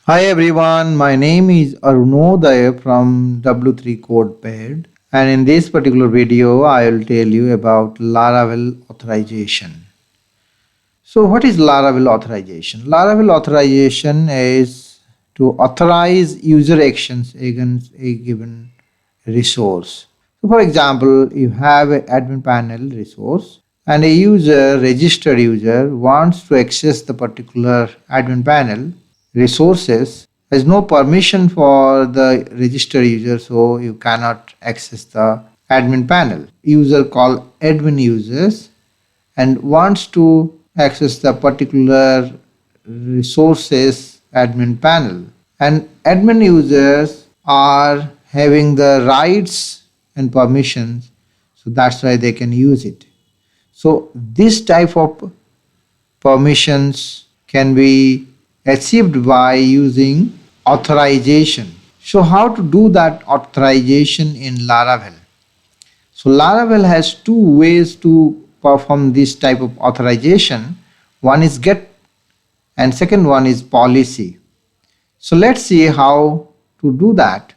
Hi everyone, my name is Arunodaya from W3 CodePad, and in this particular video I will tell you about Laravel Authorization. So what is Laravel Authorization? Laravel Authorization is to authorize user actions against a given resource. So for example, you have an admin panel resource and a registered user wants to access the particular admin panel resources. There is no permission for the registered user, so you cannot access the admin panel. User called admin users and wants to access the particular resources admin panel, and admin users are having the rights and permissions, so that's why they can use it. So this type of permissions can be achieved by using authorization. So how to do that authorization in Laravel? So Laravel has two ways to perform this type of authorization. One is get and second one is policy. So let's see how to do that.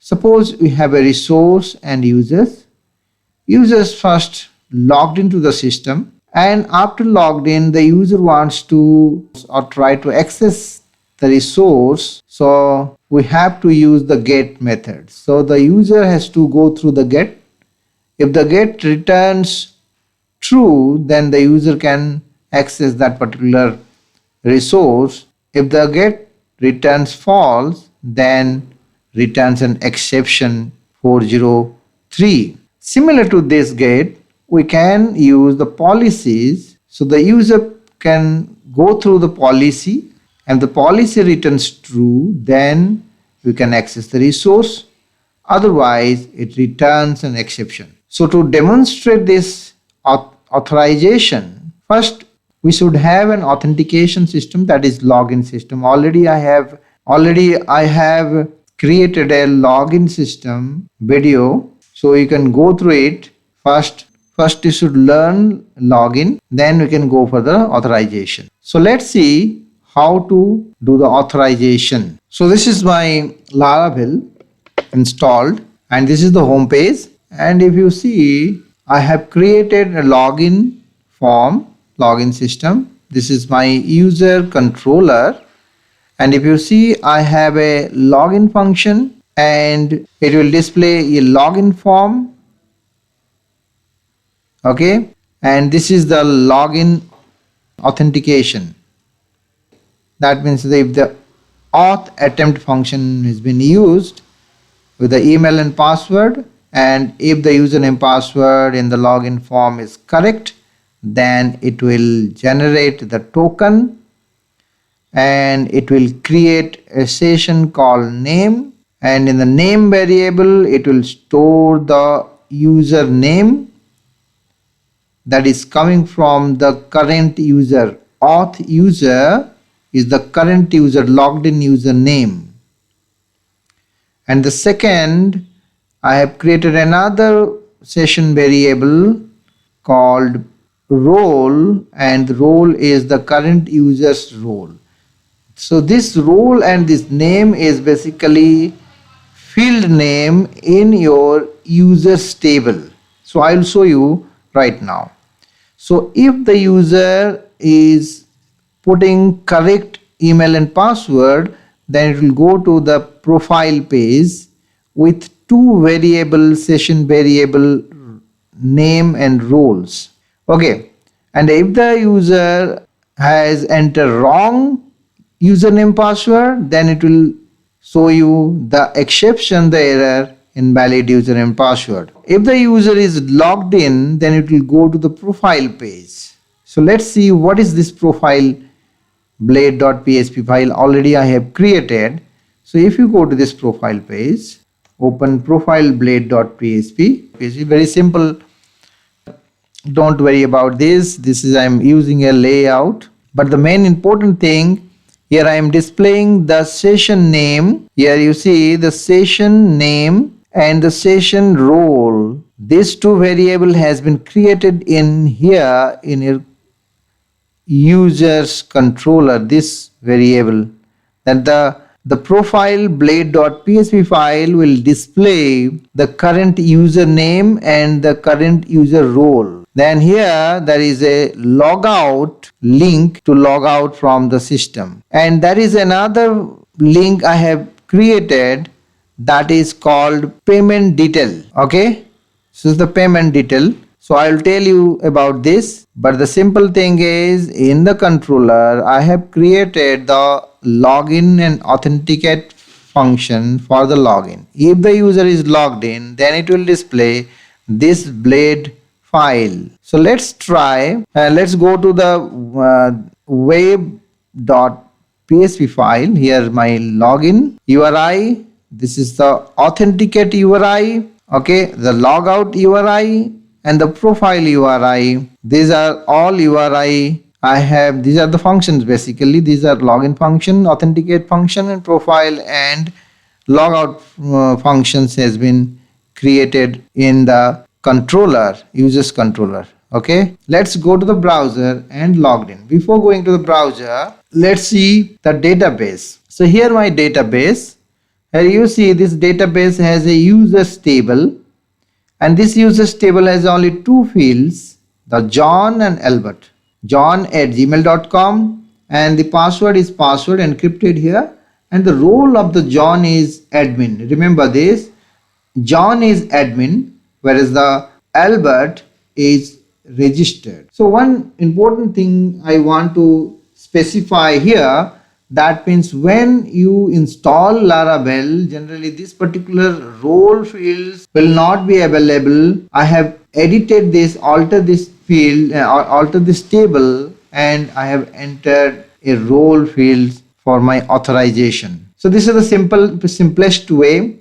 Suppose we have a resource and users. Users first logged into the system, and after logged in the user wants to or try to access the resource. So we have to use the get method. So the user has to go through the get. If the get returns true, then the user can access that particular resource. If the get returns false, then returns an exception 403. Similar to this get, we can use the policies. So the user can go through the policy, and the policy returns true, then we can access the resource. Otherwise, it returns an exception. So to demonstrate this authorization, first we should have an authentication system, that is login system. Already I have created a login system video, so you can go through it. First you should learn login, then we can go for the authorization. So let's see how to do the authorization. So this is my Laravel installed, and this is the home page, and if you see, I have created a login form, login system. This is my user controller, and if you see, I have a login function and it will display a login form. Okay, and this is the login authentication. That means that if the auth attempt function has been used with the email and password, and if the username password in the login form is correct, then it will generate the token and it will create a session called name, and in the name variable it will store the username that is coming from the current user. Auth user is the current user logged in username. And the second, I have created another session variable called role, and the role is the current user's role. So this role and this name is basically field name in your users table. So I will show you right now. So if the user is putting correct email and password, then it will go to the profile page with two variable session variable name and roles. Okay, and if the user has entered wrong username password, then it will show you the exception, the error, invalid username password. If the user is logged in, then it will go to the profile page. So let's see what is this profile blade.php file already I have created. So if you go to this profile page, open profile blade.php. It's very simple. Don't worry about this. I am using a layout. But the main important thing, here I am displaying the session name. Here you see the session name and the session role. These two variable has been created in here in your users controller, this variable that the profile blade.php file will display the current username and the current user role. Then here there is a logout link to log out from the system. And there is another link I have created that is called payment detail. Okay. So this is the payment detail. So I will tell you about this, but the simple thing is in the controller I have created the login and authenticate function for the login. If the user is logged in, then it will display this blade file. So let's try. Let's go to the web.php file. Here my login URI. This is the authenticate URI. Okay, the logout URI and the profile URI. These are all URI I have. These are the functions basically. These are login function, authenticate function, and profile and logout functions has been created in the controller, users controller. Okay, let's go to the browser and logged in. Before going to the browser, let's see the database. So here my database. Here you see this database has a users table, and this users table has only two fields, the John and Albert. John@gmail.com, and the password is password encrypted here, and the role of the John is admin. Remember this, John is admin, whereas the Albert is registered. So one important thing I want to specify here, that means when you install Laravel, generally this particular role fields will not be available. I have edited this, altered this field, altered this table, and I have entered a role field for my authorization. So this is the simplest way.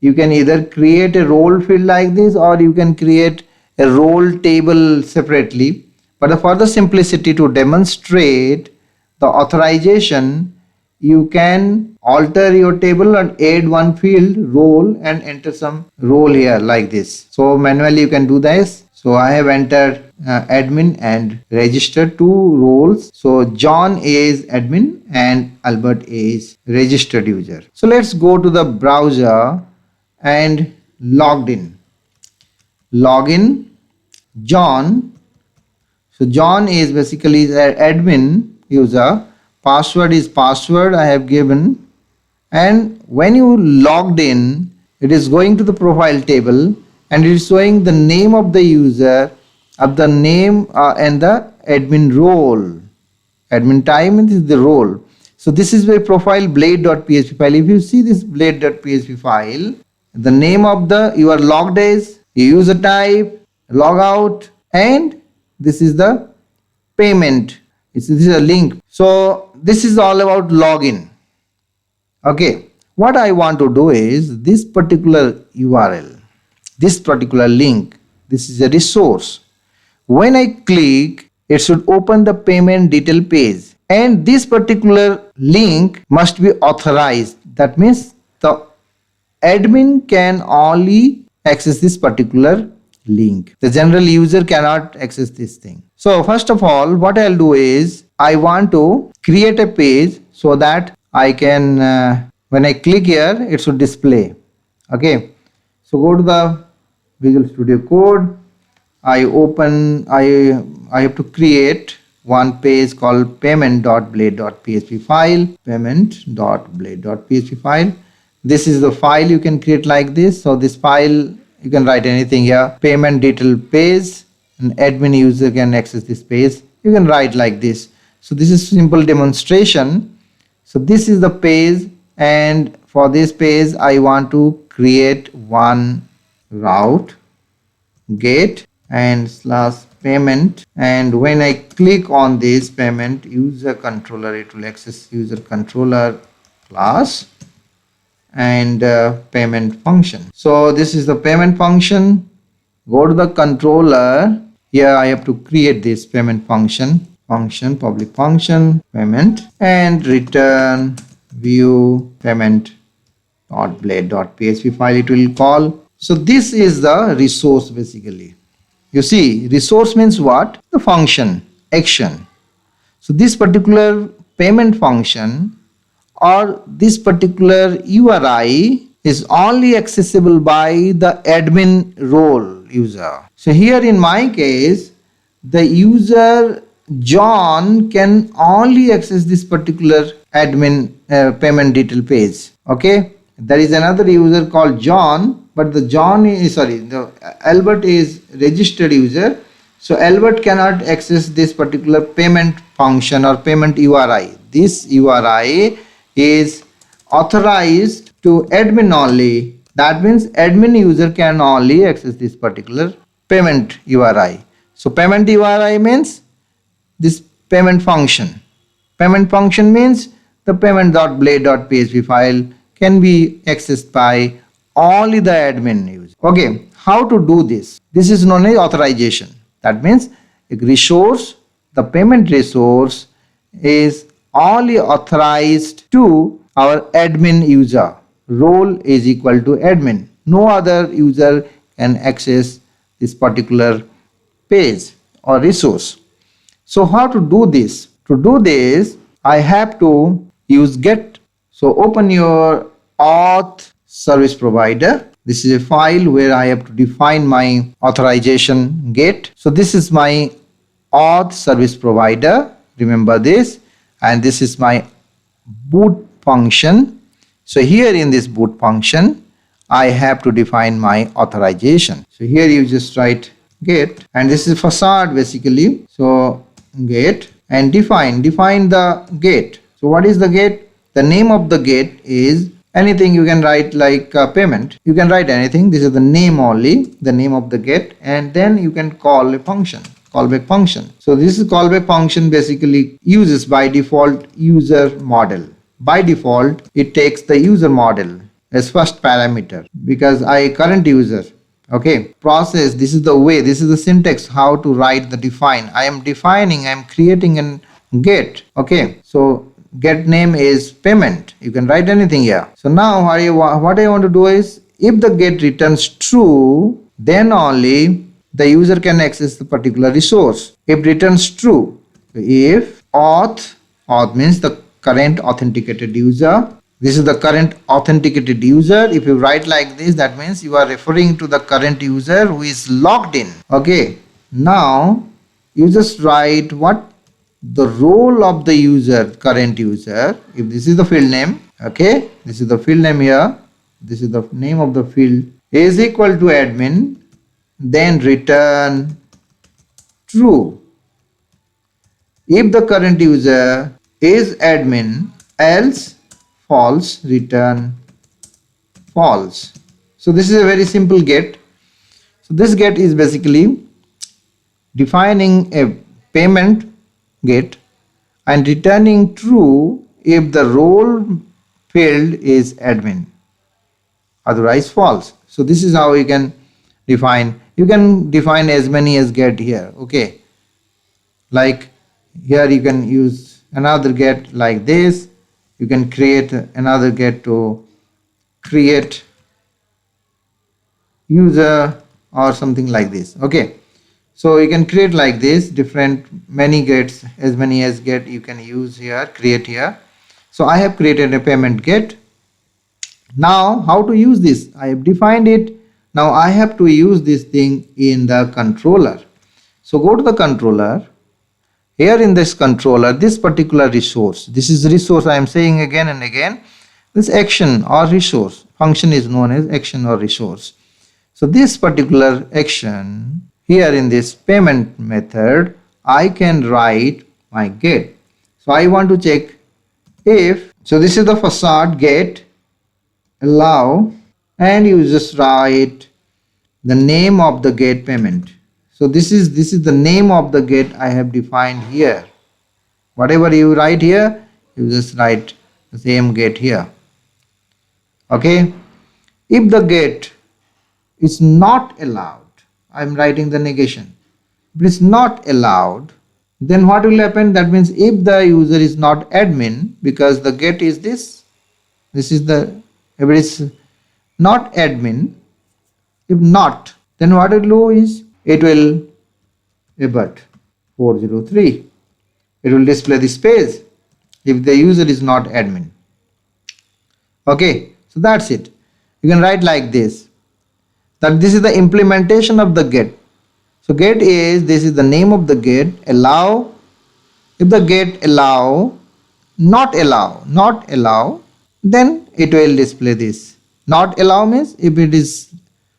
You can either create a role field like this, or you can create a role table separately. But for the simplicity to demonstrate the authorization, you can alter your table and add one field role and enter some role here like this. So manually you can do this. So I have entered admin and registered two roles. So John is admin and Albert is registered user. So let's go to the browser and logged in. Login John. So John is basically the admin user. Password is password I have given, and when you logged in, it is going to the profile table and it is showing the name of the user, of the name and the admin role. Admin time is the role. So this is my profile blade.php file. If you see this blade.php file, the name of the you are logged as, user type, logout, and this is the payment. This is a link. So this is all about login. Okay, what I want to do is this particular URL, this particular link, this is a resource. When I click, it should open the payment detail page, and this particular link must be authorized. That means the admin can only access this particular link. The general user cannot access this thing. So first of all, what I'll do is I want to create a page so that I can when I click here it should display. Okay, so go to the Visual Studio Code. I have to create one page called payment.blade.php file. Payment.blade.php file. This is the file you can create like this. So this file you can write anything here. Payment detail page, an admin user can access this page. You can write like this. So this is simple demonstration. So this is the page, and for this page I want to create one route get and slash payment, and when I click on this payment user controller, it will access user controller class and payment function. So this is the payment function. Go to the controller. Here I have to create this payment function, public function payment, and return view payment.blade.php file it will call. So this is the resource basically. You see, resource means what? The function, action. So this particular payment function or this particular URI is only accessible by the admin role user. So here in my case, the user John can only access this particular admin payment detail page. Okay, there is another user called John, but the John is the Albert is registered user, so Albert cannot access this particular payment function or payment URI. This URI is authorized to admin only. That means admin user can only access this particular payment URI. So payment URI means this payment function. Payment function means the payment.blade.php file can be accessed by only the admin user. Okay, how to do this? This is known as authorization. That means a resource, the payment resource is only authorized to our admin user. Role is equal to admin. No other user can access this particular page or resource. So how to do this? To do this, I have to use get. So open your auth service provider. This is a file where I have to define my authorization get. So this is my auth service provider. Remember this. And this is my boot function. So here in this boot function, I have to define my authorization. So here you just write get, and this is facade basically. So get and define the get. So what is the get? The name of the get is anything you can write, like payment. You can write anything. This is the name only, the name of the get, and then you can call a function, callback function. So this is callback function basically uses by default user model. By default, it takes the user model as first parameter because I current user. Okay, process, this is the way, this is the syntax how to write the define. I am defining, I am creating an get. Okay, so get name is payment. You can write anything here. So now what I want to do is, if the get returns true, then only the user can access the particular resource. If returns true, if auth means the current authenticated user. This is the current authenticated user. If you write like this, that means you are referring to the current user who is logged in. Okay, now you just write what the role of the user, current user. If this is the field name, okay, this is the field name here, this is the name of the field, is equal to admin, then return true. If the current user is admin, else false, return false. So this is a very simple get. So this get is basically defining a payment get and returning true if the role field is admin, otherwise false. So this is how you can define. You can define as many as get here. Okay, like here you can use another get like this. You can create another get to create user or something like this. Okay, so you can create like this different many gets, as many as get you can use here, create here. So I have created a payment get. Now how to use this? I have defined it. Now I have to use this thing in the controller. So go to the controller. Here in this controller, this particular resource, this is resource, I am saying again and again, this action or resource function is known as action or resource. So this particular action here in this payment method, I can write my get. So I want to check if, so this is the facade get allow, and you just write the name of the get payment. So this is the name of the get I have defined here. Whatever you write here, you just write the same get here. Okay, if the get is not allowed, I am writing the negation. If it is not allowed, then what will happen? That means if the user is not admin, because the get is this is the, if it is not admin, if not, then what it will do is it will abort 403. It will display this page if the user is not admin. Okay, so that's it. You can write like this, that this is the implementation of the get. So get is, this is the name of the get, allow. If the get not allow, then it will display this. Not allow means if it is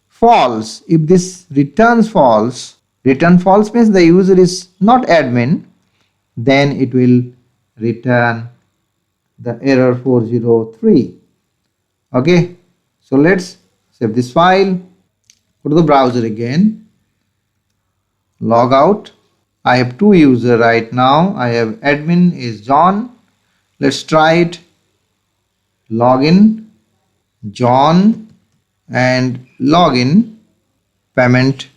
false, if this return false means the user is not admin, then it will return the error 403. Okay, so let's save this file, go to the browser again, log out. I have two users right now. I have admin is John. Let's try it. Login, John, and login, payment.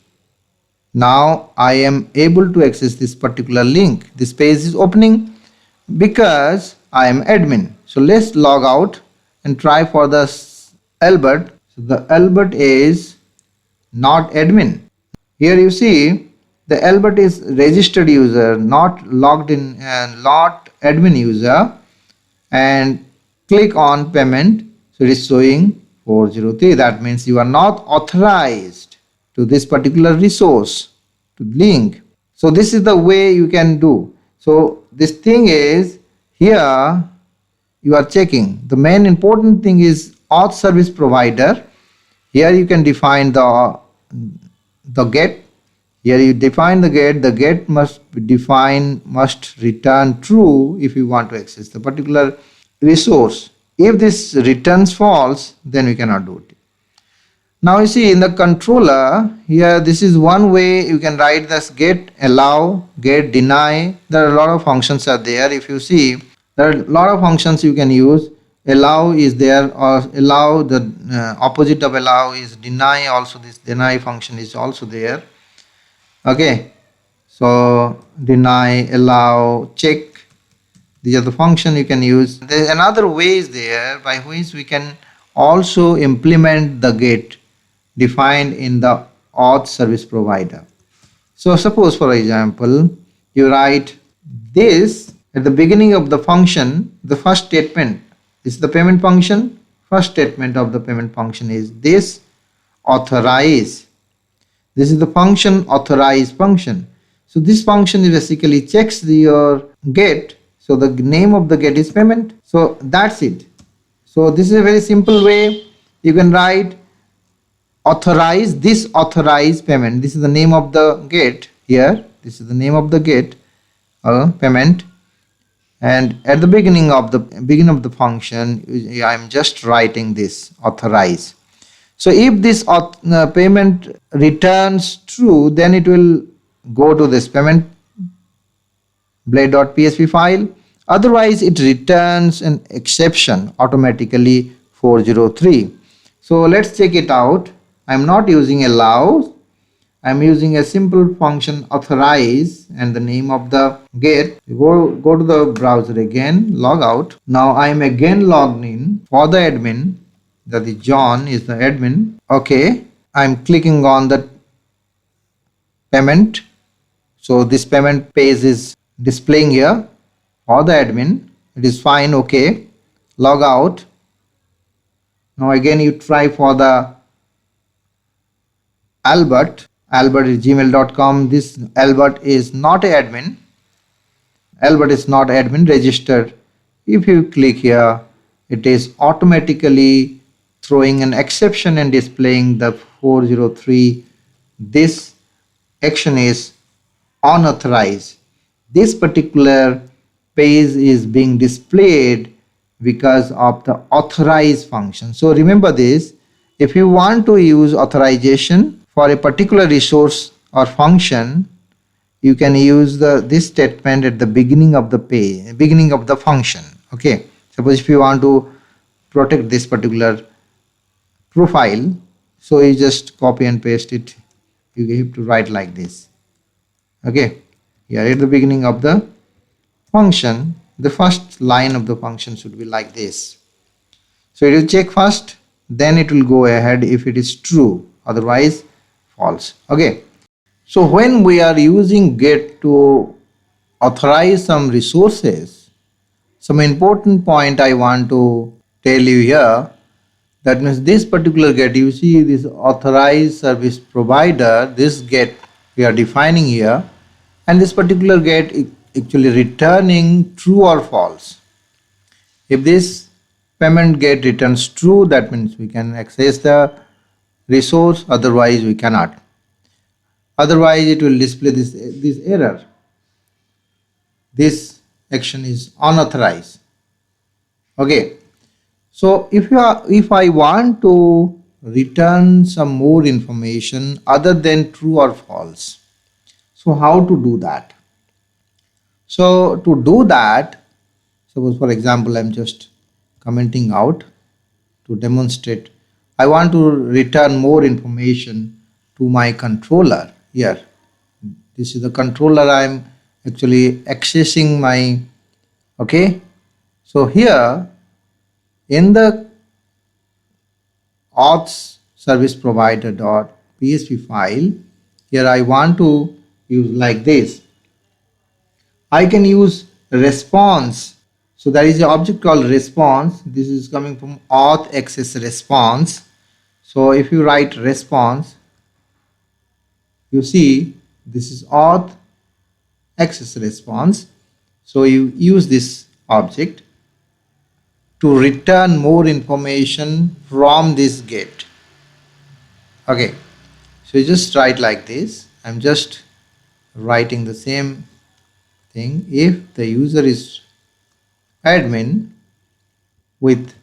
Now I am able to access this particular link. This page is opening because I am admin. So let's log out and try for the Albert. So the Albert is not admin. Here you see the Albert is registered user, not logged in and not admin user, and click on payment. So it is showing 403. That means you are not authorized to this particular resource, to link. So this is the way you can do. So this thing is, here you are checking. The main important thing is auth service provider. Here you can define the get. Here you define the get must return true if you want to access the particular resource. If this returns false, then we cannot do it. Now you see in the controller, here this is one way you can write this get, allow, get, deny. There are a lot of functions are there. If you see, there are a lot of functions you can use. Allow is there, or allow, the opposite of allow is deny. Also this deny function is also there. Okay, so deny, allow, check, these are the function you can use. There is another way is there by which we can also implement the get defined in the auth service provider. So suppose for example you write this at the beginning of the function. The first statement is the payment function. First statement of the payment function is this authorize. This is the function authorize function. So this function basically checks your get. So the name of the get is payment. So that's it. So this is a very simple way. You can write authorize, this authorize payment. This is the name of the get here. This is the name of the get payment. And at the beginning of the function, I am just writing this authorize. So if this payment returns true, then it will go to this payment blade.php file. Otherwise it returns an exception automatically 403. So let's check it out. I'm not using allow. I'm using a simple function authorize and the name of the get. Go to the browser again, log out. Now I'm again logged in for the admin. That is John is the admin. Okay, I'm clicking on the payment. So this payment page is displaying here for the admin. It is fine. Okay, log out. Now again you try for the Albert is gmail.com. This Albert is not admin. Albert is not admin registered. If you click here, it is automatically throwing an exception and displaying the 403. This action is unauthorized. This particular page is being displayed because of the authorize function. So remember this, if you want to use authorization for a particular resource or function, you can use this statement at the beginning of the page, beginning of the function. Okay, suppose if you want to protect this particular profile, so you just copy and paste it. You have to write like this. Okay, here at the beginning of the function, the first line of the function should be like this. So it will check first, then it will go ahead if it is true, otherwise false. Okay, so when we are using get to authorize some resources, some important point I want to tell you here, that means this particular get, you see this authorized service provider, this get we are defining here, and this particular get is actually returning true or false. If this payment get returns true, that means we can access the resource, otherwise we cannot. Otherwise it will display this error. This action is unauthorized. Okay. So if I want to return some more information other than true or false, so how to do that? So to do that, suppose for example I'm just commenting out to demonstrate. I want to return more information to my controller here. This is the controller I'm actually accessing my, okay. So here in the auth service provider dot php file, here I want to use like this. I can use response. So there is an object called response. This is coming from auth access response. So if you write response, you see this is auth access response. So you use this object to return more information from this get. Okay, so you just write like this. I'm just writing the same thing. If the user is admin with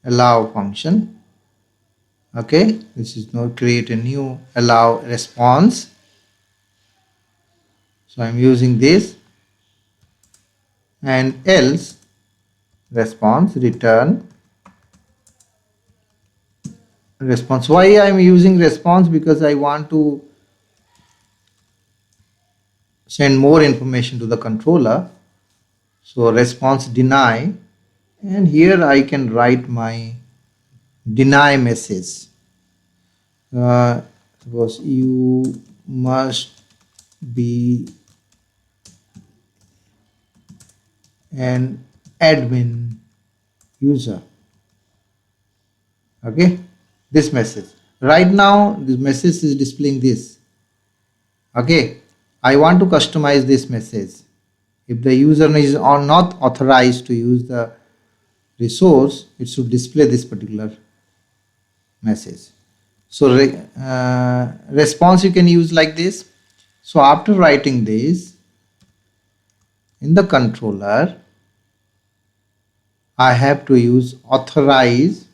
allow function, okay, this is now create a new allow response. So I'm using this, and else response return response. Why I'm using response? Because I want to send more information to the controller. So response deny, and here I can write my deny message. Suppose you must be an admin user. Okay, this message. Right now this message is displaying this. Okay, I want to customize this message. If the user is or not authorized to use the resource, it should display this particular message. So response you can use like this. So after writing this in the controller, I have to use authorize.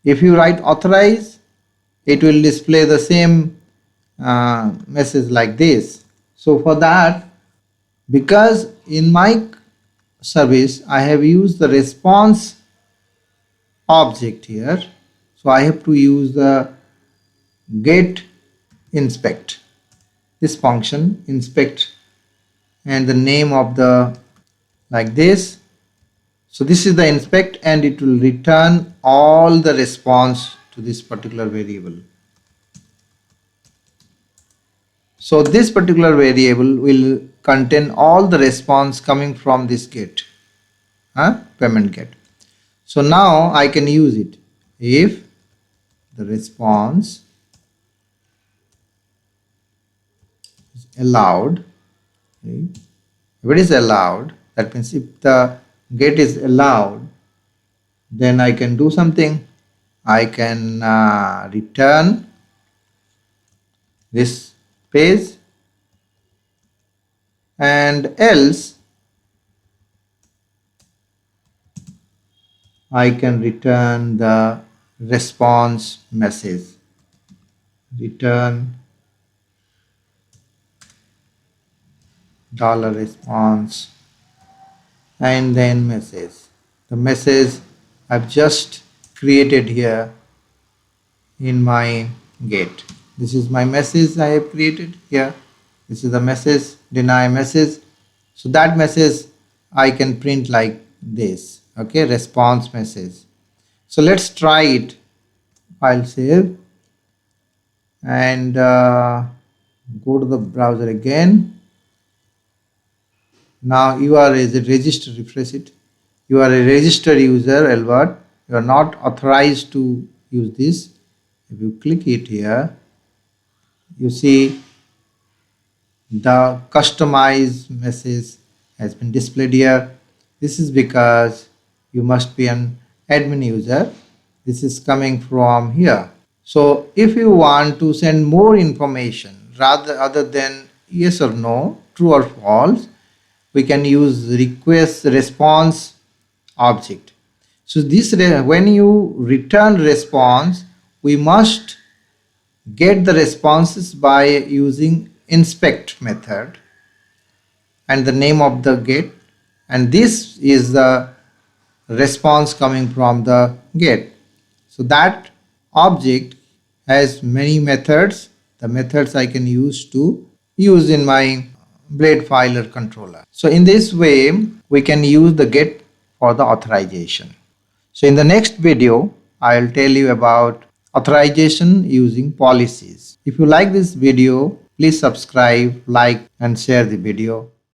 If you write authorize, it will display the same message like this. So for that, because in my service I have used the response object here, so I have to use the get inspect, this function inspect, and the name of the like this. So this is the inspect, and it will return all the response to this particular variable. So this particular variable will contain all the response coming from this get, payment get. So now I can use it. If the response is allowed, okay, if it is allowed, that means if the get is allowed, then I can do something. I can return this page, and else I can return the response message. Return $response and then message. The message I've just created here in my get. This is my message I have created here. This is the message, deny message. So that message I can print like this. Okay, response message. So let's try it. File save and go to the browser again. Now URL is register, refresh it. You are a registered user, Albert. You are not authorized to use this. If you click it here, you see the customized message has been displayed here. This is because you must be an admin user. This is coming from here. So if you want to send more information rather other than yes or no, true or false, we can use request response object. So this when you return response, we must get the responses by using inspect method and the name of the get, and this is the response coming from the get. So that object has many methods. The methods I can use in my blade filer controller. So in this way we can use the get for the authorization. So in the next video I'll tell you about authorization using policies. If you like this video, please subscribe, like and share the video.